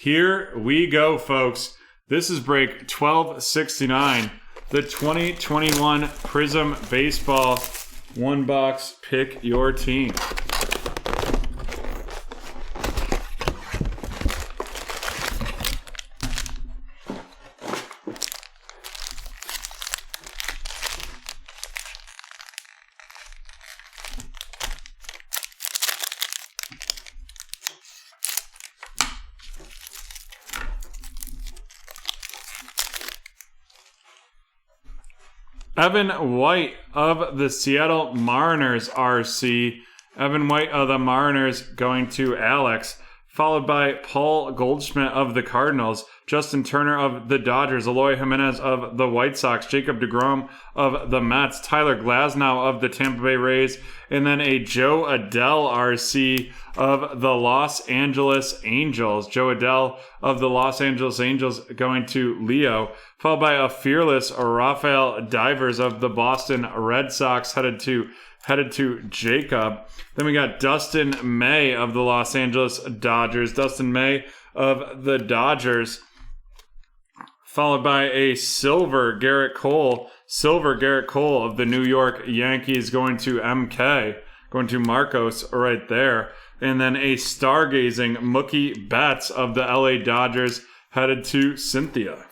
Here we go, folks. This is break 1269, the 2021 Prizm Baseball one box. Pick your team. Evan White of the Seattle Mariners RC. Evan White of the Mariners going to Alex. Followed by Paul Goldschmidt of the Cardinals. Justin Turner of the Dodgers. Eloy Jimenez of the White Sox. Jacob deGrom of the Mets. Tyler Glasnow of the Tampa Bay Rays. And then a Joe Adell RC of the Los Angeles Angels. Joe Adell of the Los Angeles Angels going to Leo. Followed by a fearless Rafael Divers of the Boston Red Sox headed to Jacob. Then we got Dustin May of the Los Angeles Dodgers. Dustin May of the Dodgers. Followed by a silver Garrett Cole of the New York Yankees going to MK. Going to Marcos right there. And then a stargazing Mookie Betts of the LA Dodgers headed to Cynthia.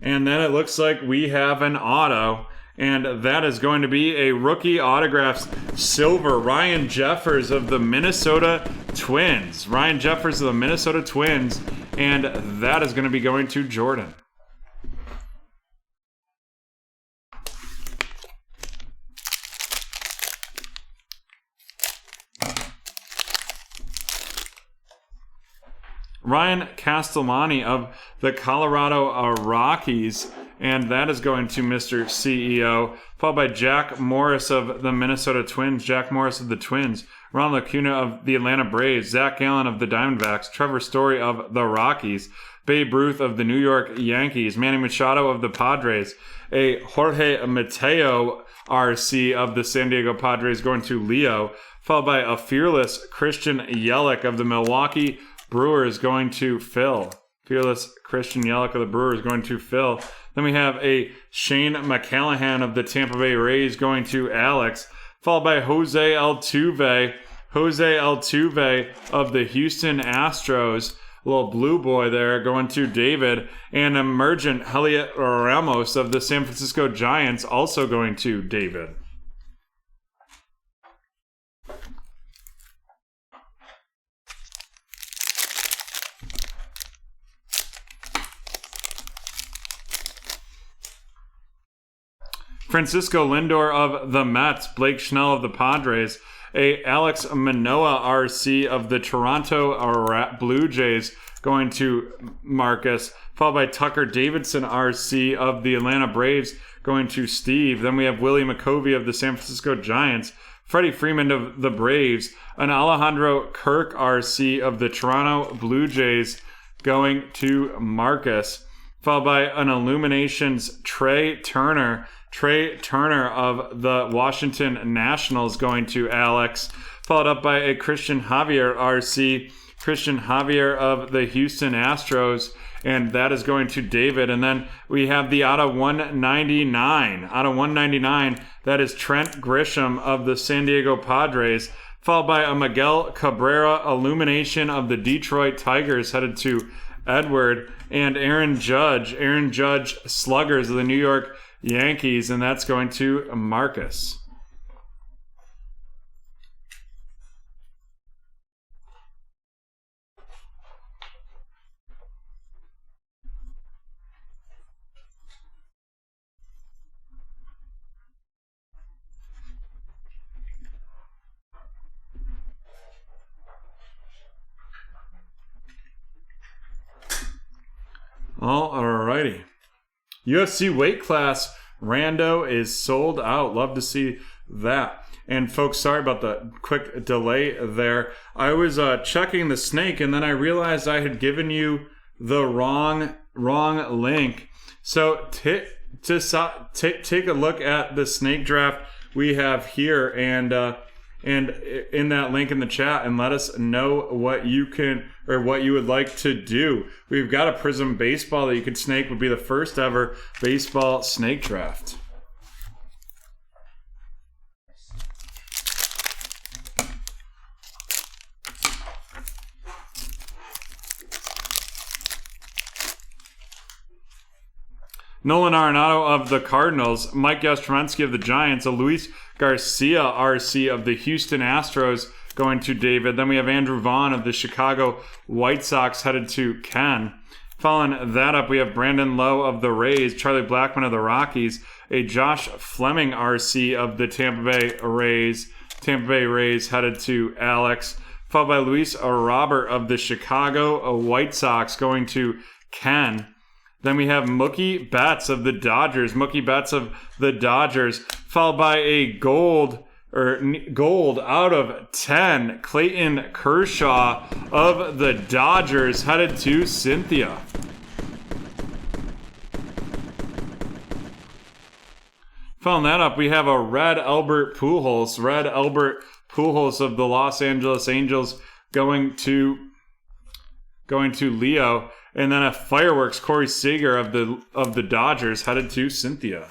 And then it looks like we have an auto, and that is going to be a rookie autographs silver Ryan Jeffers of the Minnesota Twins. Ryan Jeffers of the Minnesota Twins, and that is going to be going to Jordan. Ryan Castellani of the Colorado Rockies, and that is going to Mr. CEO, followed by Jack Morris of the Minnesota Twins, Jack Morris of the Twins, Ron Lacuna of the Atlanta Braves, Zach Gallen of the Diamondbacks, Trevor Story of the Rockies, Babe Ruth of the New York Yankees, Manny Machado of the Padres, a Jorge Mateo RC of the San Diego Padres going to Leo, followed by a fearless Christian Yelich of the Milwaukee Brewers going to Phil. Fearless Christian Yelich of the Brewers going to Phil. Then we have a Shane McCallahan of the Tampa Bay Rays going to Alex. Followed by Jose Altuve of the Houston Astros. A little blue boy there going to David. And emergent Heliot Ramos of the San Francisco Giants also going to David. Francisco Lindor of the Mets, Blake Snell of the Padres, a Alex Manoah RC of the Toronto Blue Jays going to Marcus, followed by Tucker Davidson RC of the Atlanta Braves going to Steve. Then we have Willie McCovey of the San Francisco Giants, Freddie Freeman of the Braves, an Alejandro Kirk RC of the Toronto Blue Jays going to Marcus, followed by an Illuminations Trey Turner of the Washington Nationals going to Alex, followed up by a Christian Javier RC, Christian Javier of the Houston Astros, and that is going to David. And then we have the out of 199, that is Trent Grisham of the San Diego Padres, followed by a Miguel Cabrera Illumination of the Detroit Tigers headed to Edward, and Aaron Judge Sluggers of the New York Yankees, and that's going to Marcus. Alrighty. UFC weight class Rando is sold out. Love to see that. And folks, sorry about the quick delay there. I was checking the snake, and then I realized I had given you the wrong link. So take a look at the snake draft we have here, and and in that link in the chat and let us know what you can or what you would like to do. We've got a Prizm baseball that you could snake. Would be the first ever baseball snake draft. Nolan Arenado of the Cardinals, Mike Yastrzemski of the Giants, a Luis Garcia RC of the Houston Astros going to David. Then we have Andrew Vaughn of the Chicago White Sox headed to Ken. Following that up, we have Brandon Lowe of the Rays, Charlie Blackmon of the Rockies, a Josh Fleming RC of the Tampa Bay Rays headed to Alex. Followed by Luis Robert of the Chicago White Sox going to Ken. Then we have Mookie Betts of the Dodgers. Followed by a gold out of 10. Clayton Kershaw of the Dodgers headed to Cynthia. Following that up, we have a red Albert Pujols of the Los Angeles Angels going to Leo. And then a Fireworks Corey Seager of the Dodgers headed to Cynthia.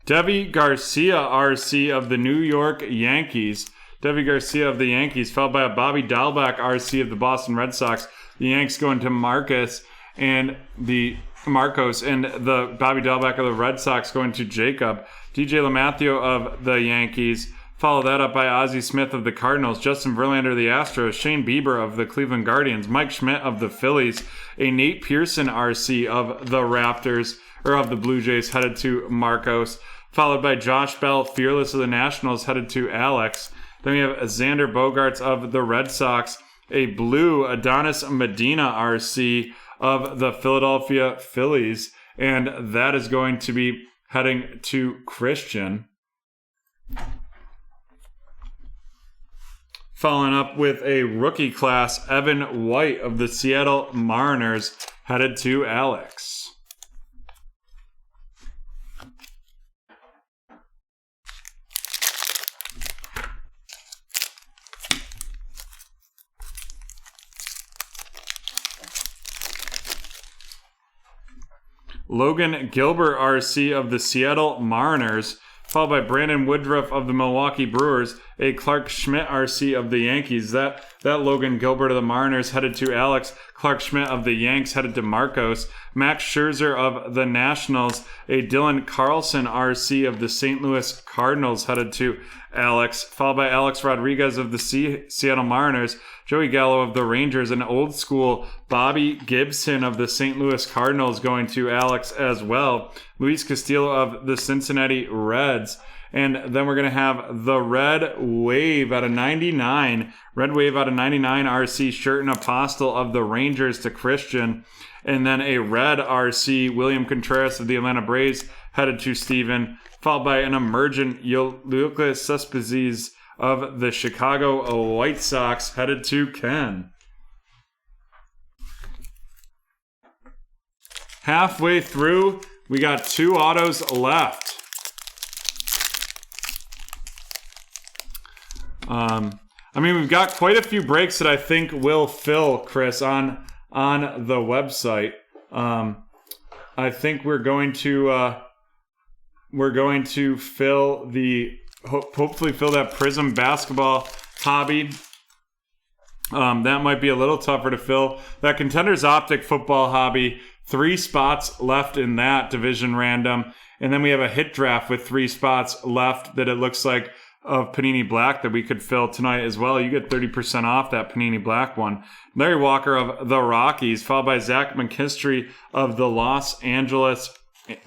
Deivi Garcia RC of the New York Yankees. Followed by a Bobby Dalbec RC of the Boston Red Sox. The Yanks going to Marcos and the Bobby Dalbec of the Red Sox going to Jacob. DJ LeMahieu of the Yankees. Follow that up by Ozzie Smith of the Cardinals, Justin Verlander of the Astros, Shane Bieber of the Cleveland Guardians, Mike Schmidt of the Phillies, a Nate Pearson RC of the Raptors, or of the Blue Jays headed to Marcos. Followed by Josh Bell, Fearless of the Nationals, headed to Alex. Then we have Xander Bogaerts of the Red Sox, a blue Adonis Medina RC of the Philadelphia Phillies, and that is going to be heading to Christian. Following up with a rookie class, Evan White of the Seattle Mariners, headed to Alex. Logan Gilbert RC of the Seattle Mariners, followed by Brandon Woodruff of the Milwaukee Brewers, a Clark Schmidt RC of the Yankees. That Logan Gilbert of the Mariners headed to Alex. Clark Schmidt of the Yanks headed to Marcos. Max Scherzer of the Nationals, a Dylan Carlson RC of the St. Louis Cardinals headed to Alex, followed by Alex Rodriguez of the Seattle Mariners, Joey Gallo of the Rangers, and old school Bobby Gibson of the St. Louis Cardinals going to Alex as well. Luis Castillo of the Cincinnati Reds. And then we're going to have the Red Wave out of 99. Red Wave out of 99 RC Sherton Apostle of the Rangers to Christian. And then a red RC William Contreras of the Atlanta Braves headed to Steven. Followed by an emergent Lucas Cespedes of the Chicago White Sox headed to Ken. Halfway through, we got 2 autos left. We've got quite a few breaks that I think will fill, Chris, on the website. I think we're going to hopefully fill that Prizm basketball hobby. That might be a little tougher to fill. That Contenders Optic football hobby, 3 spots left in that division random. And then we have a hit draft with 3 spots left that it looks like of Panini Black that we could fill tonight as well. You get 30% off that Panini Black one. Larry Walker of the Rockies, followed by Zach McKinstry of the Los Angeles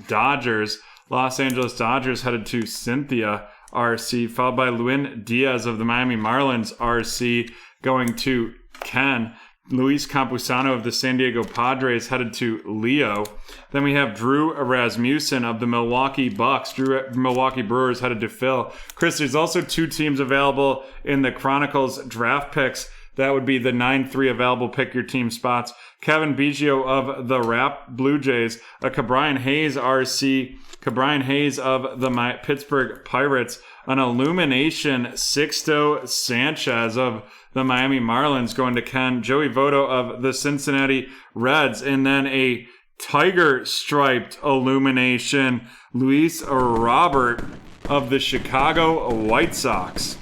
Dodgers. Los Angeles Dodgers headed to Cynthia. RC, followed by Luis Diaz of the Miami Marlins RC going to Ken. Luis Campusano of the San Diego Padres headed to Leo. Then we have Drew Rasmussen of the Milwaukee Bucks. Milwaukee Brewers headed to Phil. Chris, there's also 2 teams available in the Chronicles draft picks. That would be the 9-3 available pick your team spots. Kevin Biggio of the Blue Jays. A Cabrian Hayes RC. Cabrian Hayes of the Pittsburgh Pirates. An Illumination Sixto Sanchez of the Miami Marlins going to Ken. Joey Votto of the Cincinnati Reds. And then a tiger-striped Illumination Luis Robert of the Chicago White Sox.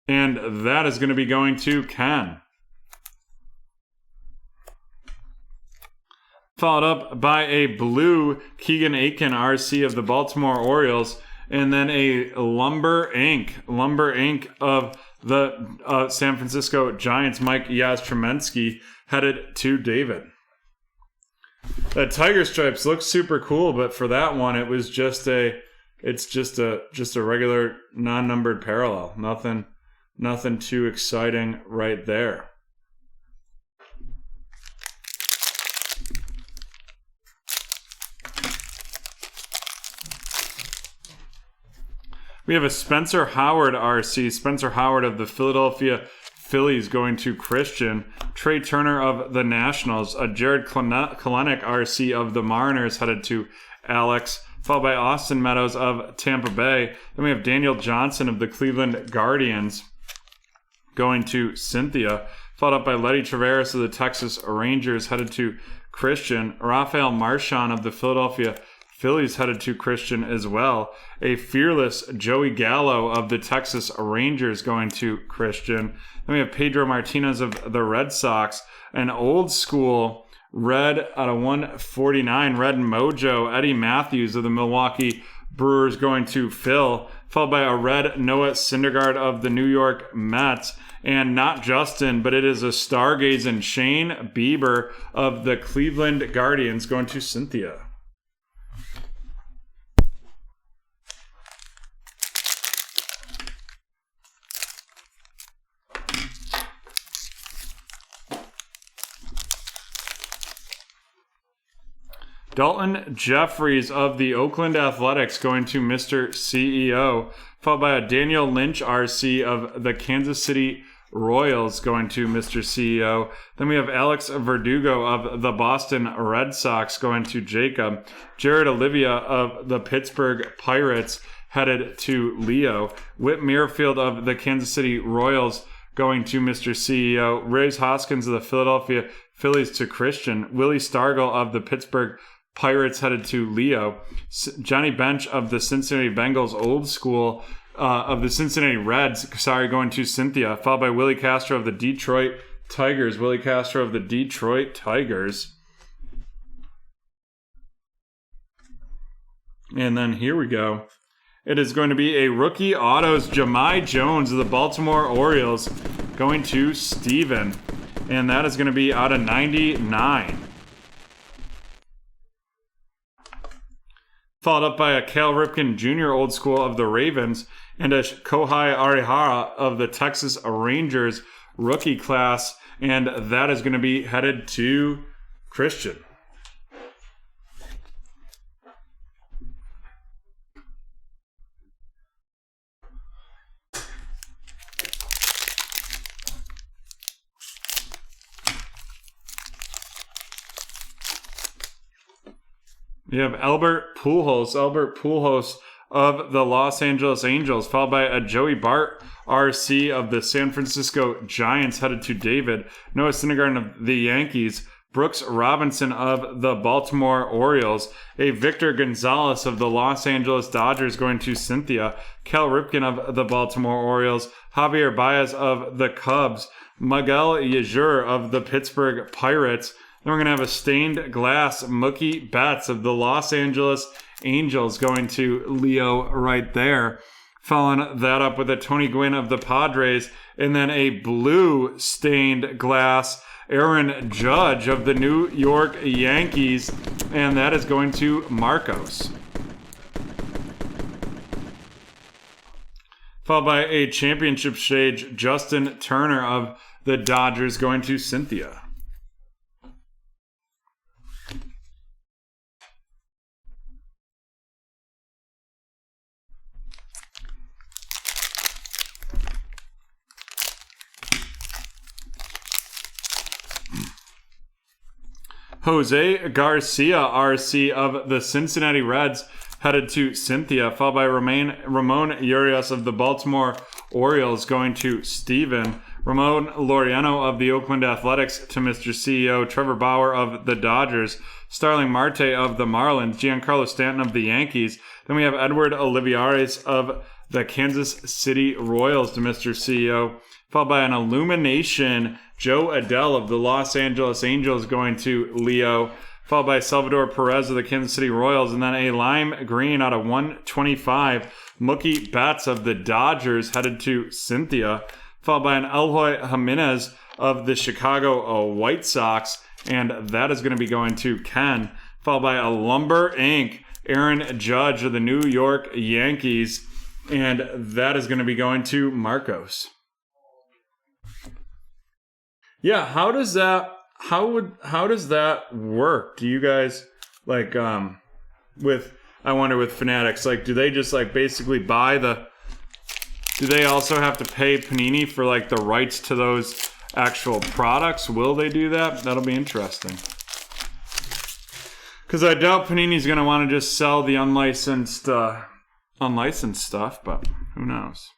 And that is going to be going to Ken. Followed up by a blue Keegan Aiken RC of the Baltimore Orioles. And then a Lumber Inc. of the San Francisco Giants, Mike Yastrzemski, headed to David. The Tiger Stripes look super cool, but for that one, it was just a regular non-numbered parallel. Nothing too exciting right there. We have a Spencer Howard RC. Spencer Howard of the Philadelphia Phillies going to Christian. Trey Turner of the Nationals. A Jared Kelenic RC of the Mariners headed to Alex. Followed by Austin Meadows of Tampa Bay. Then we have Daniel Johnson of the Cleveland Guardians going to Cynthia. Followed up by Letty Traveris of the Texas Rangers headed to Christian. Rafael Marchand of the Philadelphia Phillies headed to Christian as well. A fearless Joey Gallo of the Texas Rangers going to Christian. Then we have Pedro Martinez of the Red Sox. An old school red out of 149, Red Mojo, Eddie Matthews of the Milwaukee Brewers going to Phil. Followed by a red Noah Syndergaard of the New York Mets. And not Justin, but it is a stargazing Shane Bieber of the Cleveland Guardians going to Cynthia. Dalton Jeffries of the Oakland Athletics going to Mr. CEO, followed by a Daniel Lynch RC of the Kansas City Royals going to Mr. CEO. Then we have Alex Verdugo of the Boston Red Sox going to Jacob. Jared Olivia of the Pittsburgh Pirates headed to Leo. Whit Merrifield of the Kansas City Royals going to Mr. CEO. Reyes Hoskins of the Philadelphia Phillies to Christian. Willie Stargell of the Pittsburgh Pirates headed to Leo. Johnny Bench of the Cincinnati Bengals old school of the Cincinnati Reds, going to Cynthia, followed by Willie Castro of the Detroit Tigers. And then here we go. It is going to be a rookie autos, Jahmai Jones of the Baltimore Orioles going to Steven. And that is going to be out of 99. Followed up by a Cal Ripken Jr. old school of the Ravens and a Kohei Arihara of the Texas Rangers rookie class. And that is going to be headed to Christian. You have Albert Pujols of the Los Angeles Angels, followed by a Joey Bart RC of the San Francisco Giants headed to David. Noah Syndergaard of the Yankees. Brooks Robinson of the Baltimore Orioles. A Victor Gonzalez of the Los Angeles Dodgers going to Cynthia. Cal Ripken of the Baltimore Orioles. Javier Baez of the Cubs. Miguel Yajur of the Pittsburgh Pirates. Then we're going to have a stained glass Mookie Betts of the Los Angeles Angels going to Leo right there. Following that up with a Tony Gwynn of the Padres, and then a blue stained glass Aaron Judge of the New York Yankees, and that is going to Marcos. Followed by a championship stage Justin Turner of the Dodgers going to Cynthia. Jose Garcia, RC of the Cincinnati Reds, headed to Cynthia, followed by Ramon Urias of the Baltimore Orioles going to Steven. Ramon Laureano of the Oakland Athletics to Mr. CEO. Trevor Bauer of the Dodgers. Starling Marte of the Marlins. Giancarlo Stanton of the Yankees. Then we have Edward Olivares of the Kansas City Royals to Mr. CEO. Followed by an Illumination Joe Adele of the Los Angeles Angels going to Leo. Followed by Salvador Perez of the Kansas City Royals. And then a lime green out of 125. Mookie Betts of the Dodgers headed to Cynthia. Followed by an Eloy Jimenez of the Chicago White Sox. And that is going to be going to Ken. Followed by a Lumber Inc. Aaron Judge of the New York Yankees. And that is going to be going to Marcos. Yeah, how does that work? Do you guys like with Fanatics, like, do they just like basically buy the, do they also have to pay Panini for like the rights to those actual products? Will they do that? That'll be interesting. Because I doubt Panini's going to want to just sell the unlicensed stuff, but who knows?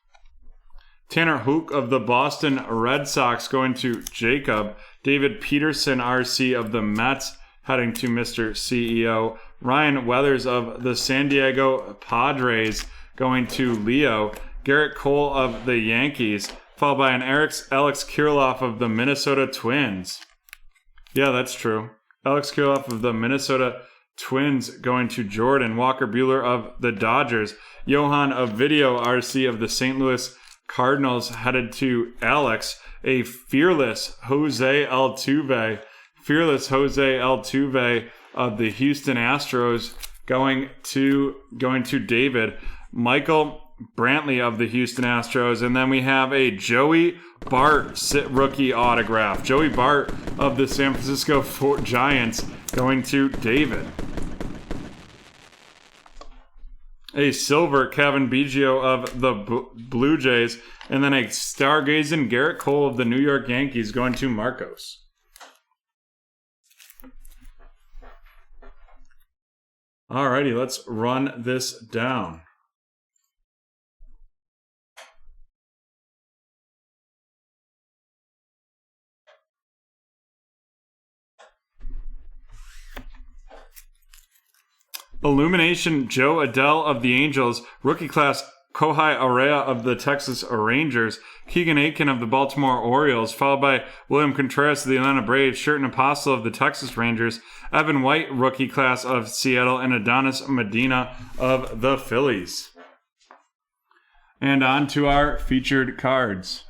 Tanner Hook of the Boston Red Sox going to Jacob. David Peterson, RC of the Mets, heading to Mr. CEO. Ryan Weathers of the San Diego Padres going to Leo. Garrett Cole of the Yankees, followed by an Alex Kirilloff of the Minnesota Twins. Yeah, that's true. Alex Kirilloff of the Minnesota Twins going to Jordan. Walker Buehler of the Dodgers. Johan Ovidio, RC of the St. Louis Cardinals, headed to Alex. A fearless Jose Altuve of the Houston Astros going to David. Michael Brantley of the Houston Astros, and then we have a Joey Bart rookie autograph. Joey Bart of the San Francisco Giants going to David. A silver Kevin Biggio of the Blue Jays, and then a stargazing Garrett Cole of the New York Yankees going to Marcos. Alrighty, let's run this down. Illumination Joe Adele of the Angels, rookie class Kohai Araya of the Texas Rangers, Keegan Aiken of the Baltimore Orioles, followed by William Contreras of the Atlanta Braves, Sherton Apostle of the Texas Rangers, Evan White, rookie class of Seattle, and Adonis Medina of the Phillies. And on to our featured cards.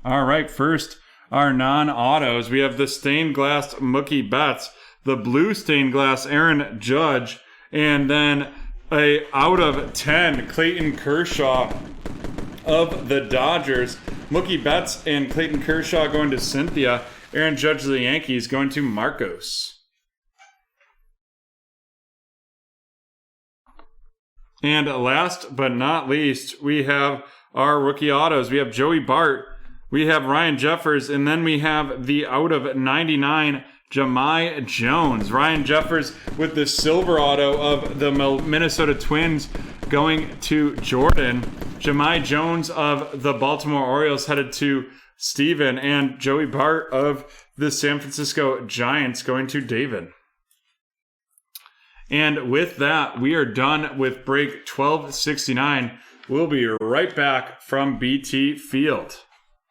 All right, first, our non-autos. We have the stained glass Mookie Betts, the blue stained glass Aaron Judge, and then a out of 10 Clayton Kershaw of the Dodgers. Mookie Betts and Clayton Kershaw going to Cynthia. Aaron Judge of the Yankees going to Marcos. And last but not least, we have our rookie autos. We have Joey Bart, we have Ryan Jeffers, and then we have the out of 99 Jahmai Jones. Ryan Jeffers with the silver auto of the Minnesota Twins going to Jordan. Jahmai Jones of the Baltimore Orioles headed to Steven. And Joey Bart of the San Francisco Giants going to David. And with that, we are done with break 1269. We'll be right back from BT Field.